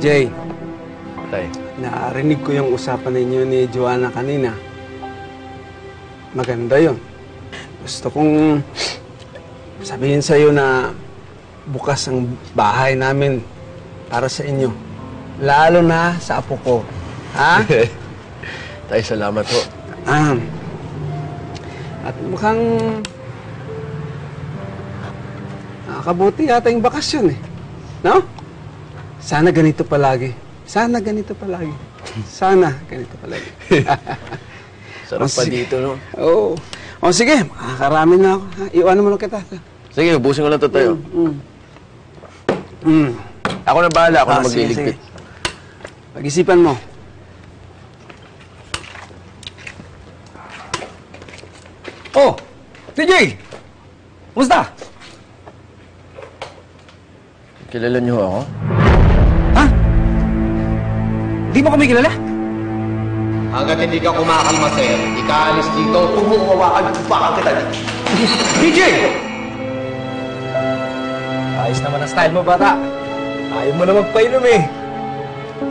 TJ. Tay. Narinig ko yung usapan ninyo ni Joanna kanina. Maganda yun. Gusto kong sabihin sa'yo na bukas ang bahay namin para sa inyo. Lalo na sa apo ko. Ha? Tay, salamat po. At mukhang nakakabuti yata yung bakasyon eh. No? Sana ganito palagi. Sana ganito palagi. Sana ganito palagi. Sarap pa dito, no? Oo. O sige, makakarami na ako. Iwanan mo lang kita. Sige, ubusin ko lang ito tayo. Ako na bahala, ako na magliligpit. Pag-isipan mo. Oh! TJ! Kumusta? Kilala niyo ako? Ha? Di mo kami kilala? Hanggat hindi ka kumakalma, sir, ikaalis dito, tumukawakan, baka kita dito. TJ! Ayos naman ang style mo, bata. Ayaw mo na magpainom eh.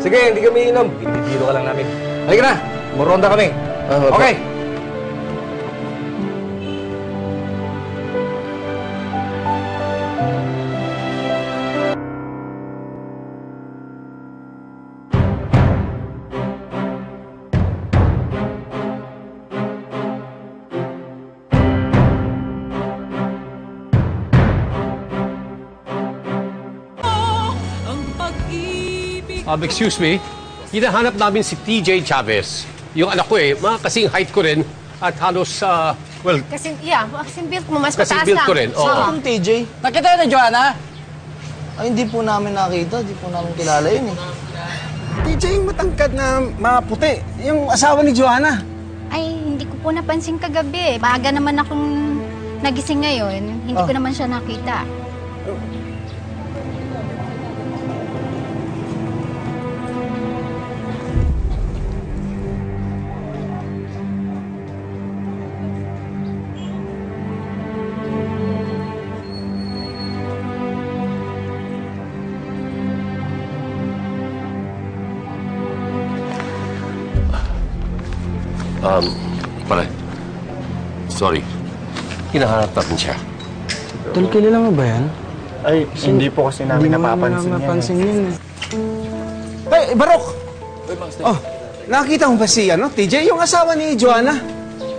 Sige, hindi kami inom. Bibiro ka lang namin. Halika na, muronda kami. Okay. Excuse me, hinahanap namin si TJ Chavez. Yung anak ko eh, mga kasing height ko rin at halos, well... Kasing build mo, mas kasing mataas build lang. ko rin, oo. Saan TJ? Nakita na Joanna? Ay, hindi po namin nakita. Hindi po namin kilala yun eh. TJ yung matangkad na maputi. Yung asawa ni Joanna. Ay, hindi ko po napansin kagabi. Maaga naman akong nagising ngayon. Hindi ko naman siya nakita. Pare. Sorry. Hinahanap natin siya. Tol, kilala mo ba yan? Ay, hindi po kasi namin napapansin yun. Hey, Barok! Oh, nakita mo ba si TJ? Yung asawa ni Joanna?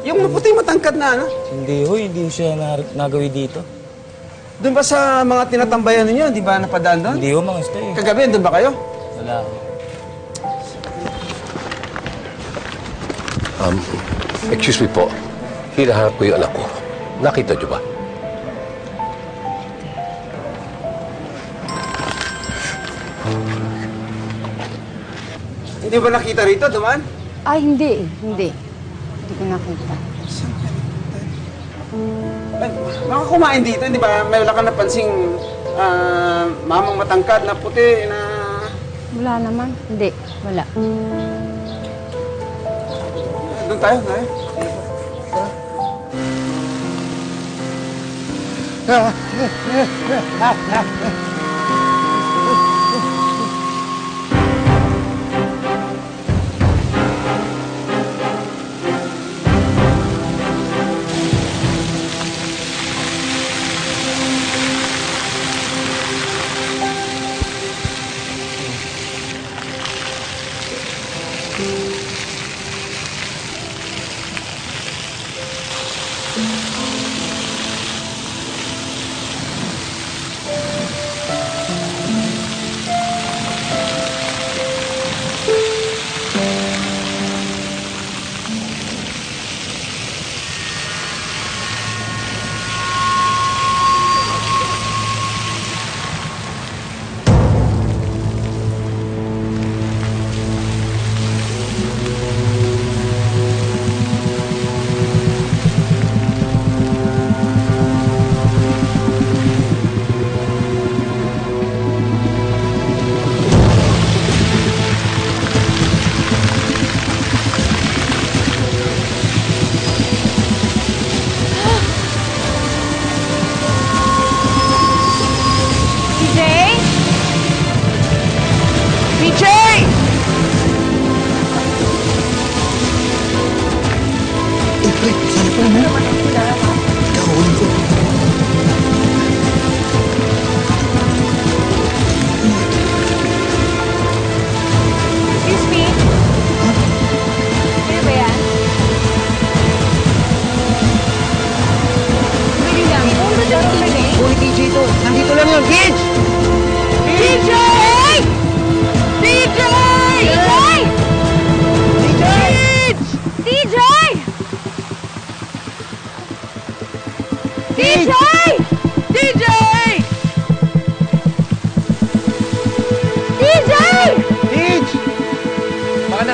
Yung maputi matangkad na, Hindi ho, hindi siya nagawi dito. Doon ba sa mga tinatambayan ninyo? Di ba napadaan doon? Hindi ho, mga stay. Kagabi, doon ba kayo? Wala ho. Excuse me po. Hinahanap ko yung anak ko. Nakita niyo ba? Hindi ba nakita rito, dumaan? Ay, hindi. Hindi ko nakita. Baka kumain dito, di ba? May wala ka napansing mamang matangkad na puti na... Wala naman. Hindi. Wala. Doon tayo, tayo.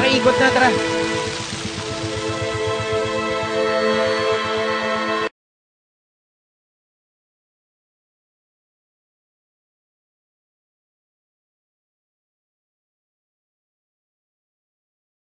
paikot na, tara.